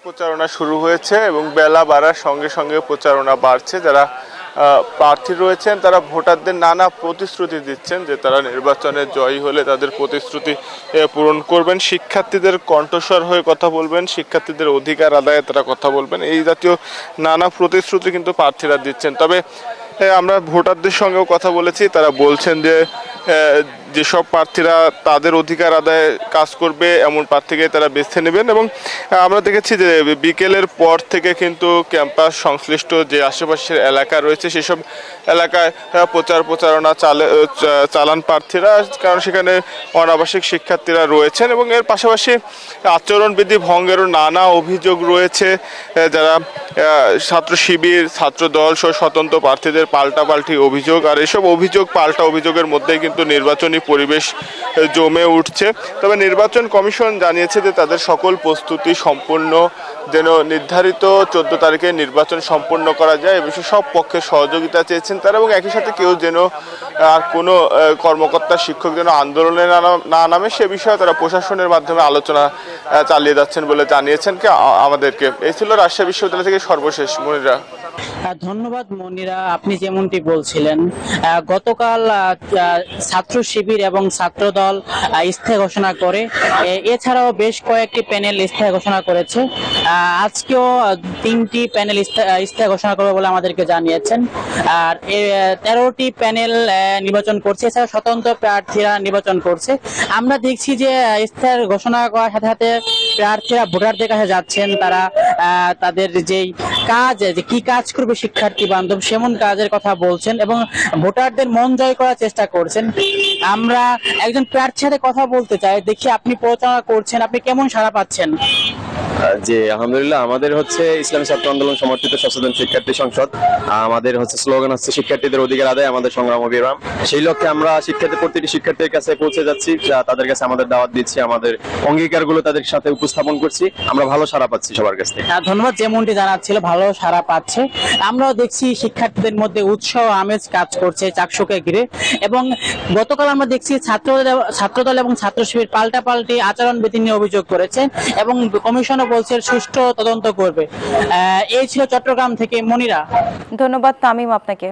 প্রচারণা শুরু হয়েছে এবং বেলা বাড়ার সঙ্গে সঙ্গে প্রচারণা বাড়ছে। যারা প্রার্থী রয়েছেন তারা ভোটারদের নানা প্রতিশ্রুতি দিচ্ছেন যে তারা নির্বাচনে জয়ী হলে তাদের প্রতিশ্রুতি পূরণ করবেন, শিক্ষার্থীদের কণ্ঠস্বর হয়ে কথা বলবেন, শিক্ষার্থীদের অধিকার আদায়ে তারা কথা বলবেন। এই জাতীয় নানা প্রতিশ্রুতি কিন্তু প্রার্থীরা দিচ্ছেন। তবে আমরা ভোটারদের সঙ্গেও কথা বলেছি, তারা বলছেন যে যেসব প্রার্থীরা তাদের অধিকার আদায়ে কাজ করবে এমন প্রার্থীকে তারা বেছে নেবেন। এবং আমরা দেখেছি যে বিকেলের পর থেকে কিন্তু ক্যাম্পাস সংশ্লিষ্ট যে আশেপাশের এলাকা রয়েছে সেসব এলাকায় প্রচারণা চালান প্রার্থীরা, কারণ সেখানে অনাবাসিক শিক্ষার্থীরা রয়েছেন এবং এর পাশাপাশি আচরণবিধি ভঙ্গেরও নানা অভিযোগ রয়েছে। যারা ছাত্র শিবির, ছাত্র দল সহ স্বতন্ত্র প্রার্থীদের পাল্টাপাল্টি অভিযোগ, আর এসব অভিযোগ পাল্টা অভিযোগের মধ্যেই কিন্তু নির্বাচনী পরিবেশ জমে উঠছে। তবে নির্বাচন কমিশন জানিয়েছে যে তাদের সকল প্রস্তুতি সম্পূর্ণ, যেন নির্ধারিত 14 তারিখে নির্বাচন সম্পন্ন করা যায় এ বিষয়ে সব পক্ষের সহযোগিতা চেয়েছেন তারা, এবং একই সাথে কেউ যেন আর কোনো কর্মকর্তা শিক্ষক যেন আন্দোলনে না নামে সে বিষয়ে তারা প্রশাসনের মাধ্যমে আলোচনা চালিয়ে যাচ্ছেন বলে জানিয়েছেন আমাদেরকে। এই ছিল রাজশাহী বিশ্ববিদ্যালয় থেকে সর্বশেষ। মনিরা। ধন্যবাদ মনিরা, আপনি যেমনটি বলছিলেন গতকাল ছাত্র শিবির এবং ছাত্র দল ইস্তেহা ঘোষণা করে, এছাড়াও বেশ কয়েকটি প্যানেল ইস্তেহা ঘোষণা করেছে। আজকেও 3টি প্যানেল ইস্তেহা ঘোষণা করবে বলে আমাদেরকে জানিয়েছেন। আর 13টি প্যানেল নির্বাচন করছে, এছাড়া স্বতন্ত্র প্রার্থীরা নির্বাচন করছে। আমরা দেখছি যে ইস্তেহার ঘোষণা করার সাথে সাথে প্রার্থীরা ভোটারদের কাছে যাচ্ছেন, তারা তাদের যেই কাজ, যে কি কাজ করবে শিক্ষার্থী বান্ধব সেমন কাজের কথা বলছেন এবং ভোটারদের মন জয় করার চেষ্টা করছেন। আমরা একজন প্রার্থীর সাথে কথা বলতে চাই, দেখি আপনি প্রচারণা করছেন, আপনি কেমন সাড়া পাচ্ছেন? জি আলহামদুলিল্লাহ, আমাদের হচ্ছে ইসলামী ছাত্র আন্দোলন সমর্থিত সচেতন শিক্ষার্থী সংসদ। আমাদের হচ্ছে স্লোগান হচ্ছে শিক্ষার্থীদের অধিকার আদায় আমাদের সংগ্রাম অবিরাম। সেই লক্ষ্যে আমরা প্রতিটি শিক্ষার্থীর কাছে পৌঁছে যাচ্ছি, তাদের কাছে আমাদের দাওয়াত দিচ্ছি, আমাদের অঙ্গীকারগুলো তাদের সাথে উপস্থাপন করছি। আমরা ভালো সাড়া পাচ্ছি সবার কাছ থেকে। ধন্যবাদ, যেমনটি জানাচ্ছিল ভালো সাড়া পাচ্ছে। আমরাও দেখছি শিক্ষার্থীদের মধ্যে উৎসাহ আমেজ কাজ করছে চাকসুকে ঘিরে। এবং গতকাল আমরা দেখছি ছাত্রদল এবং ছাত্র শিবির পাল্টাপাল্টি আচরণবিধি নিয়ে অভিযোগ করেছে এবং কমিশনও বলছে সুষ্ঠু তদন্ত করবে। এই ছিল চট্টগ্রাম থেকে মনিরা। ধন্যবাদ তামিম আপনাকে।